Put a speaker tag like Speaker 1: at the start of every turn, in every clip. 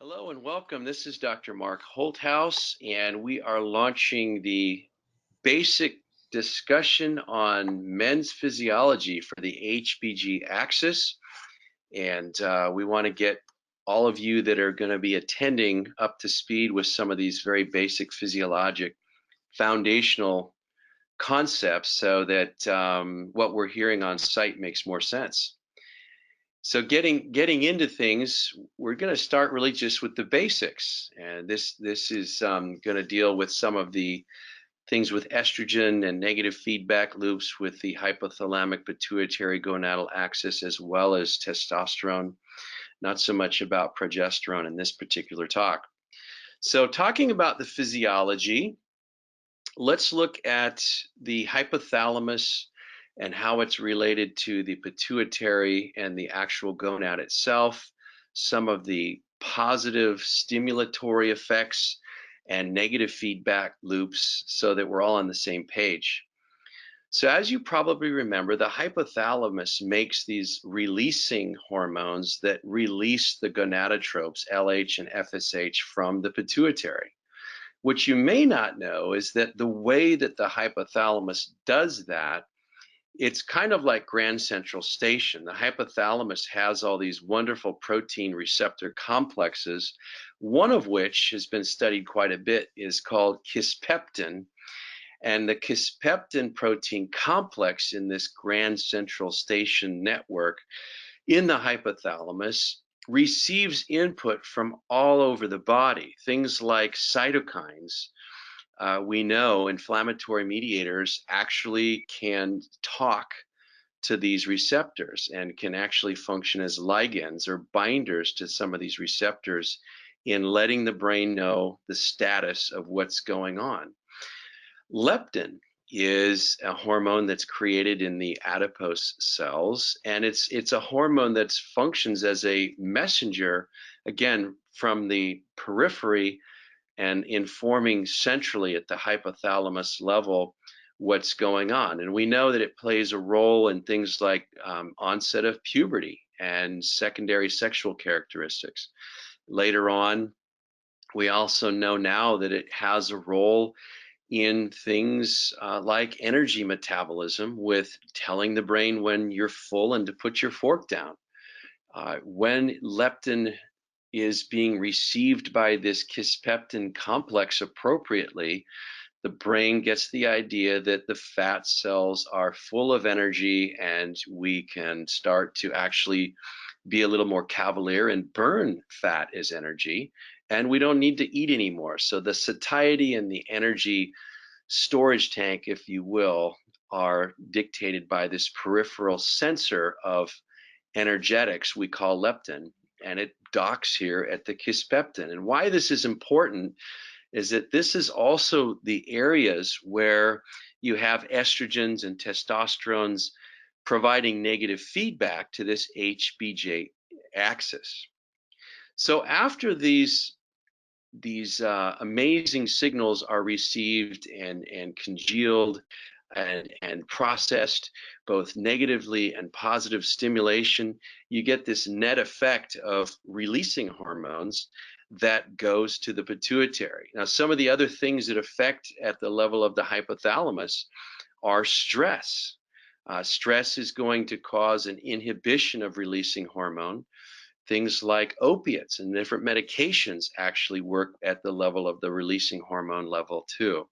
Speaker 1: Hello and welcome. This is Dr. Mark Holthouse, and we are launching the basic discussion on men's physiology for the HPG axis. And we want to get all of you that are going to be attending up to speed with some of these very basic physiologic foundational concepts so that what we're hearing on site makes more sense. So getting into things, we're going to start really just with the basics, and this is going to deal with some of the things with estrogen and negative feedback loops with the hypothalamic pituitary gonadal axis, as well as testosterone. Not so much about progesterone in this particular talk. So talking about the physiology, let's look at the hypothalamus and how it's related to the pituitary and the actual gonad itself, some of the positive stimulatory effects and negative feedback loops so that we're all on the same page. So as you probably remember, the hypothalamus makes these releasing hormones that release the gonadotropes, LH and FSH, from the pituitary. What you may not know is that the way that the hypothalamus does that, it's kind of like Grand Central Station. The hypothalamus has all these wonderful protein receptor complexes, one of which has been studied quite a bit, is called kisspeptin. And the kisspeptin protein complex in this Grand Central Station network in the hypothalamus receives input from all over the body, things like cytokines. We know inflammatory mediators actually can talk to these receptors and can actually function as ligands or binders to some of these receptors in letting the brain know the status of what's going on. Leptin is a hormone that's created in the adipose cells, and it's a hormone that functions as a messenger, again, from the periphery and informing centrally at the hypothalamus level what's going on. And we know that it plays a role in things like onset of puberty and secondary sexual characteristics. Later on, we also know now that it has a role in things like energy metabolism, with telling the brain when you're full and to put your fork down. When leptin is being received by this kisspeptin complex appropriately, the brain gets the idea that the fat cells are full of energy and we can start to actually be a little more cavalier and burn fat as energy, and we don't need to eat anymore. So the satiety and the energy storage tank, if you will, are dictated by this peripheral sensor of energetics we call leptin, and it docks here at the kisspeptin. And why this is important is that this is also the areas where you have estrogens and testosterones providing negative feedback to this HPG axis. So after these amazing signals are received and congealed and processed, both negatively and positive stimulation, you get this net effect of releasing hormones that goes to the pituitary. Now, some of the other things that affect at the level of the hypothalamus are stress. Stress is going to cause an inhibition of releasing hormone. Things like opiates and different medications actually work at the level of the releasing hormone level too.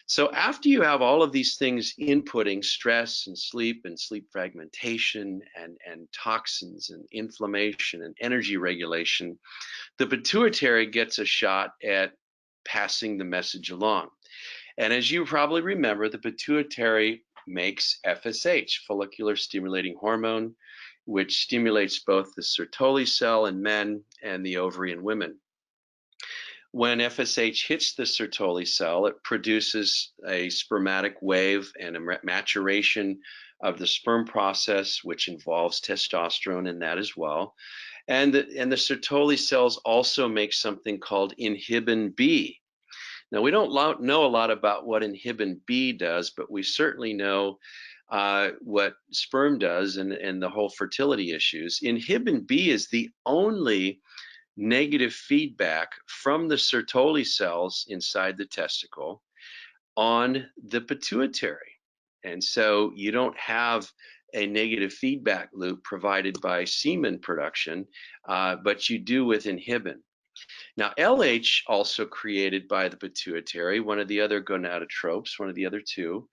Speaker 1: So after you have all of these things inputting stress and sleep fragmentation and toxins and inflammation and energy regulation, the pituitary gets a shot at passing the message along. And as you probably remember, the pituitary makes FSH, follicular stimulating hormone, which stimulates both the Sertoli cell in men and the ovary in women. When FSH hits the Sertoli cell, it produces a spermatic wave and a maturation of the sperm process, which involves testosterone in that as well. And the Sertoli cells also make something called inhibin B. Now, we don't know a lot about what inhibin B does, but we certainly know what sperm does and the whole fertility issues. Inhibin B is the only negative feedback from the Sertoli cells inside the testicle on the pituitary. And so you don't have a negative feedback loop provided by semen production, but you do with inhibin. Now, LH, also created by the pituitary, one of the other gonadotropes, one of the other two,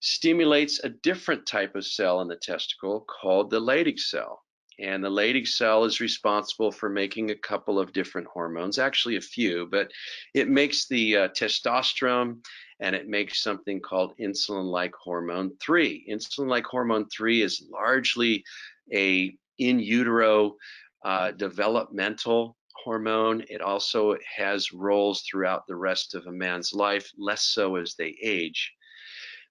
Speaker 1: stimulates a different type of cell in the testicle called the Leydig cell. And the Leydig cell is responsible for making a couple of different hormones, actually a few, but it makes the testosterone, and it makes something called insulin-like hormone 3. Insulin-like hormone 3 is largely a in utero developmental hormone. It also has roles throughout the rest of a man's life, less so as they age.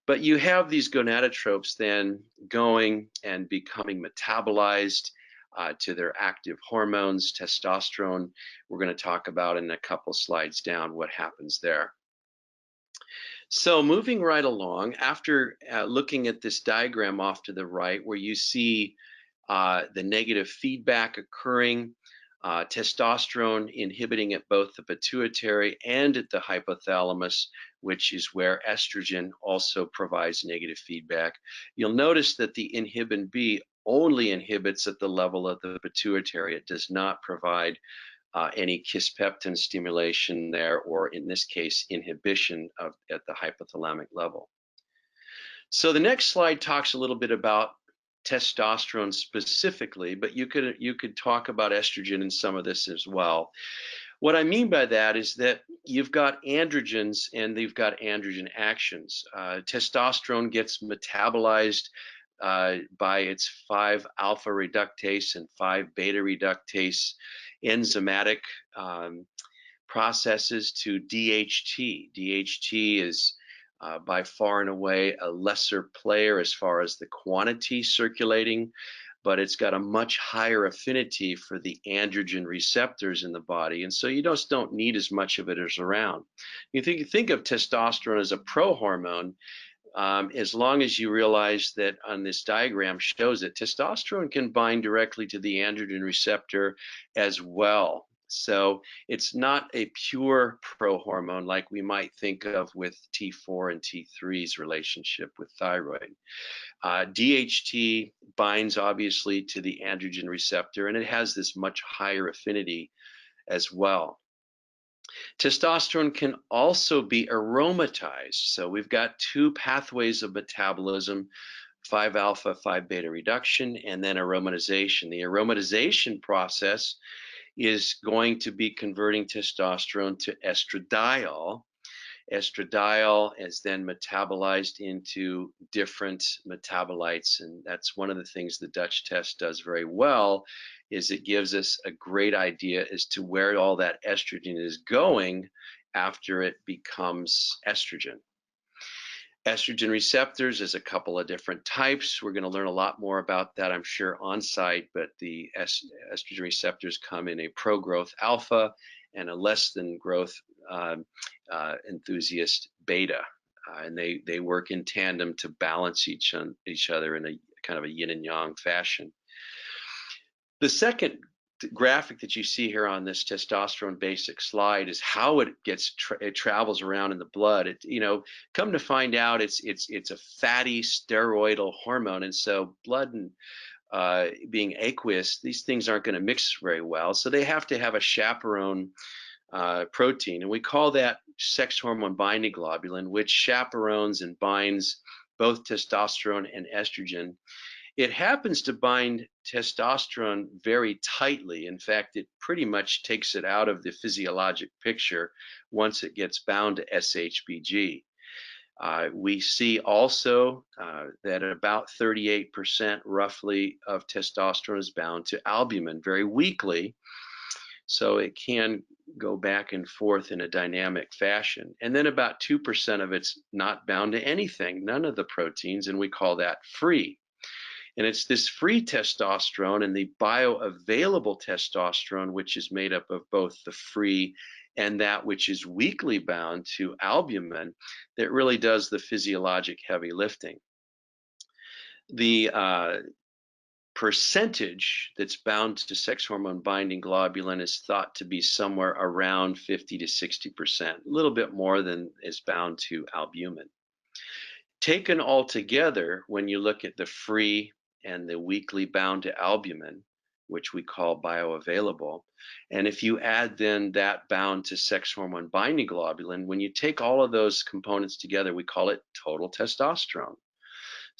Speaker 1: But you have these gonadotropes then going and becoming metabolized to their active hormones, testosterone. We're going to talk about in a couple slides down what happens there. So moving right along, after looking at this diagram off to the right where you see the negative feedback occurring, testosterone inhibiting at both the pituitary and at the hypothalamus, which is where estrogen also provides negative feedback. You'll notice that the inhibin B only inhibits at the level of the pituitary. It does not provide any kisspeptin stimulation there, or in this case, inhibition at the hypothalamic level. So the next slide talks a little bit about testosterone specifically, but you could talk about estrogen in some of this as well. What I mean by that is that you've got androgens and they've got androgen actions. Testosterone gets metabolized by its 5-alpha reductase and 5-beta reductase enzymatic processes to DHT. DHT is by far and away a lesser player as far as the quantity circulating, but it's got a much higher affinity for the androgen receptors in the body, and so you just don't need as much of it as around. You think of testosterone as a prohormone, as long as you realize that on this diagram shows that testosterone can bind directly to the androgen receptor as well. So it's not a pure prohormone like we might think of with T4 and T3's relationship with thyroid. DHT binds obviously to the androgen receptor, and it has this much higher affinity as well. Testosterone can also be aromatized. So we've got two pathways of metabolism, 5-alpha, 5-beta reduction, and then aromatization. The aromatization process is going to be converting testosterone to estradiol. Estradiol is then metabolized into different metabolites, and that's one of the things the Dutch test does very well, is it gives us a great idea as to where all that estrogen is going after it becomes estrogen. Estrogen receptors is a couple of different types. We're going to learn a lot more about that, I'm sure, on site, but the estrogen receptors come in a pro-growth alpha and a less than growth enthusiast beta, and they work in tandem to balance each other in a kind of a yin and yang fashion. The second graphic that you see here on this testosterone basic slide is how it travels around in the blood. Come to find out, it's a fatty steroidal hormone, and so blood and being aqueous, these things aren't going to mix very well, so they have to have a chaperone protein, and we call that sex hormone binding globulin, which chaperones and binds both testosterone and estrogen. It happens to bind testosterone very tightly. In fact, it pretty much takes it out of the physiologic picture once it gets bound to SHBG. We see also that about 38% roughly of testosterone is bound to albumin very weakly, so it can go back and forth in a dynamic fashion. And then about 2% of it's not bound to anything, none of the proteins, and we call that free. And it's this free testosterone and the bioavailable testosterone, which is made up of both the free and that which is weakly bound to albumin, that really does the physiologic heavy lifting. The percentage that's bound to sex hormone binding globulin is thought to be somewhere around 50 to 60%, a little bit more than is bound to albumin. Taken all together, when you look at the free and the weakly bound to albumin, which we call bioavailable, and if you add then that bound to sex hormone binding globulin, when you take all of those components together, we call it total testosterone.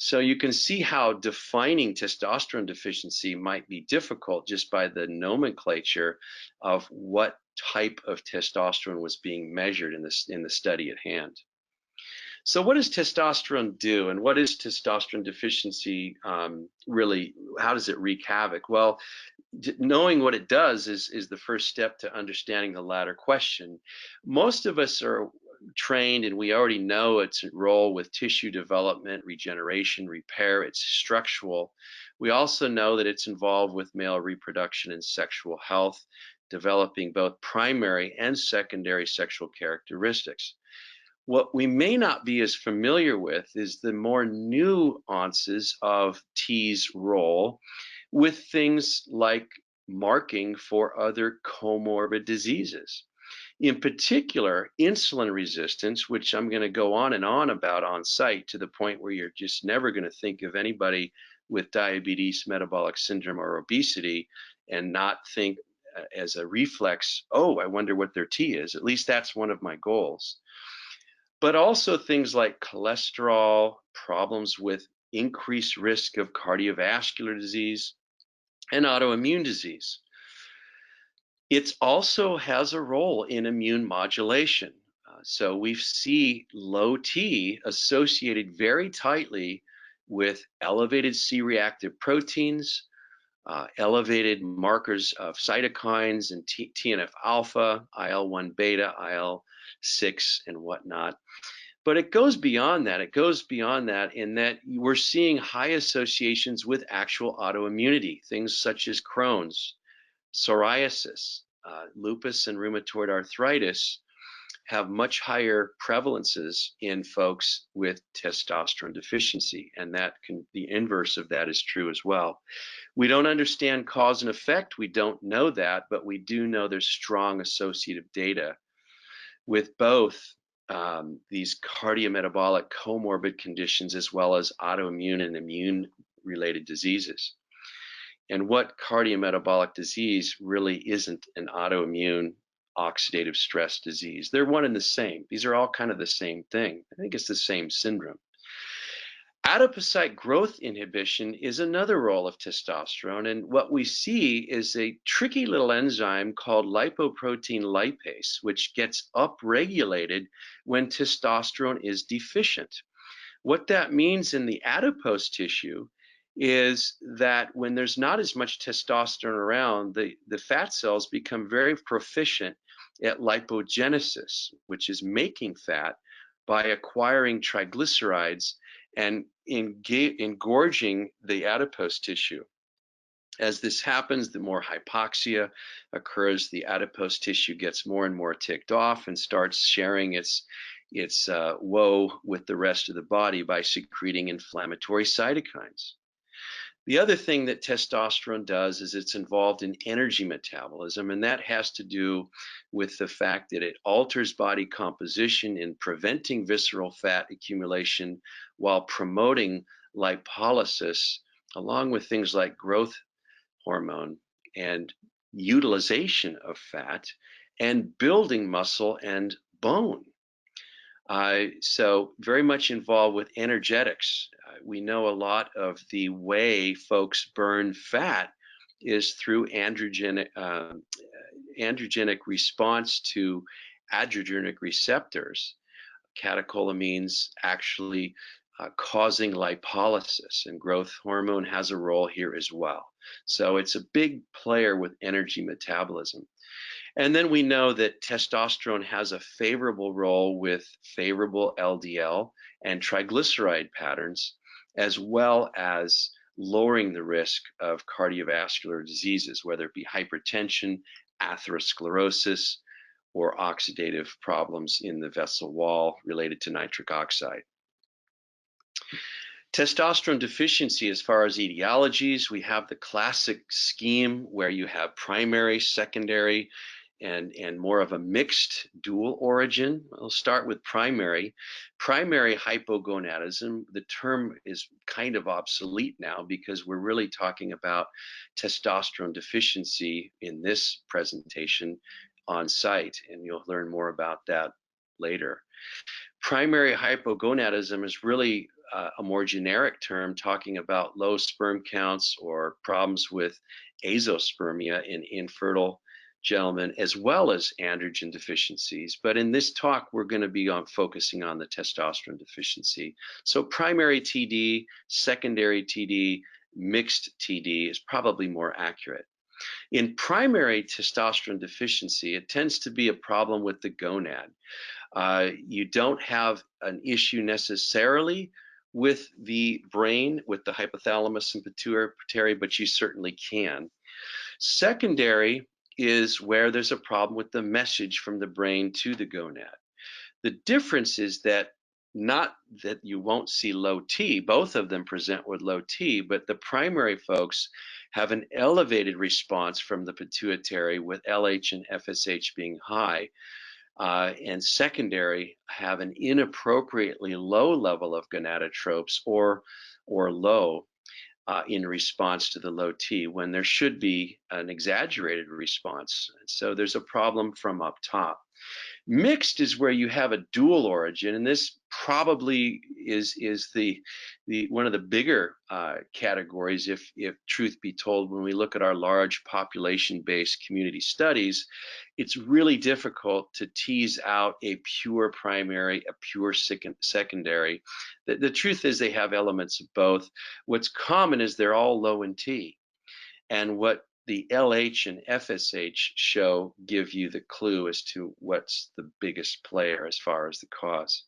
Speaker 1: So you can see how defining testosterone deficiency might be difficult just by the nomenclature of what type of testosterone was being measured in the study at hand. So what does testosterone do, and what is testosterone deficiency really? How does it wreak havoc? Well, knowing what it does is the first step to understanding the latter question. Most of us are trained and we already know its role with tissue development, regeneration, repair. It's structural. We also know that it's involved with male reproduction and sexual health, developing both primary and secondary sexual characteristics. What we may not be as familiar with is the more nuances of T's role with things like marking for other comorbid diseases. In particular, insulin resistance, which I'm going to go on and on about on site to the point where you're just never going to think of anybody with diabetes, metabolic syndrome, or obesity and not think as a reflex, oh, I wonder what their T is. At least that's one of my goals. But also things like cholesterol, problems with increased risk of cardiovascular disease and autoimmune disease. It also has a role in immune modulation. So we see low T associated very tightly with elevated C-reactive proteins, elevated markers of cytokines and TNF alpha, IL-1 beta, IL-6, and whatnot. But it goes beyond that. It goes beyond that in that we're seeing high associations with actual autoimmunity, things such as Crohn's, psoriasis, lupus, and rheumatoid arthritis have much higher prevalences in folks with testosterone deficiency, and the inverse of that is true as well. We don't understand cause and effect. We don't know that, but we do know there's strong associative data with both these cardiometabolic comorbid conditions as well as autoimmune and immune-related diseases. And what cardiometabolic disease really isn't an autoimmune oxidative stress disease? They're one and the same. These are all kind of the same thing. I think it's the same syndrome. Adipocyte growth inhibition is another role of testosterone, and what we see is a tricky little enzyme called lipoprotein lipase, which gets upregulated when testosterone is deficient. What that means in the adipose tissue is that when there's not as much testosterone around, the fat cells become very proficient at lipogenesis, which is making fat by acquiring triglycerides and engorging the adipose tissue. As this happens, the more hypoxia occurs, the adipose tissue gets more and more ticked off and starts sharing its woe with the rest of the body by secreting inflammatory cytokines. The other thing that testosterone does is it's involved in energy metabolism, and that has to do with the fact that it alters body composition in preventing visceral fat accumulation while promoting lipolysis, along with things like growth hormone and utilization of fat and building muscle and bone. So very much involved with energetics. We know a lot of the way folks burn fat is through androgenic response to adrenergic receptors, catecholamines actually causing lipolysis, and growth hormone has a role here as well. So it's a big player with energy metabolism. And then we know that testosterone has a favorable role with favorable LDL and triglyceride patterns, as well as lowering the risk of cardiovascular diseases, whether it be hypertension, atherosclerosis, or oxidative problems in the vessel wall related to nitric oxide. Testosterone deficiency, as far as etiologies, we have the classic scheme where you have primary, secondary, and more of a mixed dual origin. I'll start with primary. Primary hypogonadism, the term is kind of obsolete now because we're really talking about testosterone deficiency in this presentation on site, and you'll learn more about that later. Primary hypogonadism is really a more generic term talking about low sperm counts or problems with azoospermia in infertile gentlemen, as well as androgen deficiencies. But in this talk, we're going to be focusing on the testosterone deficiency. So primary TD, secondary TD, mixed TD is probably more accurate. In primary testosterone deficiency, it tends to be a problem with the gonad. You don't have an issue necessarily with the brain, with the hypothalamus and pituitary, but you certainly can. Secondary is where there's a problem with the message from the brain to the gonad. The difference is that not that you won't see low T, both of them present with low T, but the primary folks have an elevated response from the pituitary with LH and FSH being high. And secondary have an inappropriately low level of gonadotropes or low in response to the low T when there should be an exaggerated response. So there's a problem from up top. Mixed is where you have a dual origin, and this probably is the one of the bigger categories, if truth be told. When we look at our large population-based community studies, it's really difficult to tease out a pure primary, a pure secondary. The truth is they have elements of both. What's common is they're all low in T, and what the LH and FSH show give you the clue as to what's the biggest player as far as the cause.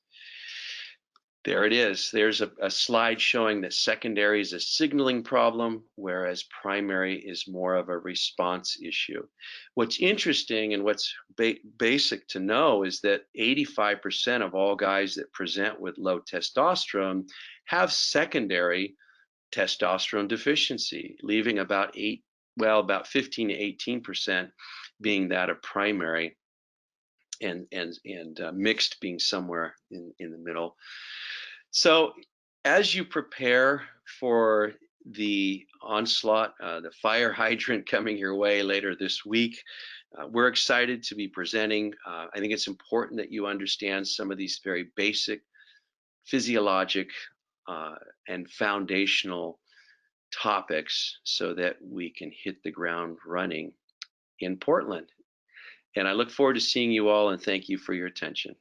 Speaker 1: There it is. There's a slide showing that secondary is a signaling problem, whereas primary is more of a response issue. What's interesting and what's basic to know is that 85% of all guys that present with low testosterone have secondary testosterone deficiency, leaving about 15 to 18% being that of primary, and mixed being somewhere in the middle. So as you prepare for the onslaught, the fire hydrant coming your way later this week, we're excited to be presenting. I think it's important that you understand some of these very basic physiologic and foundational topics so that we can hit the ground running in Portland. And I look forward to seeing you all, and thank you for your attention.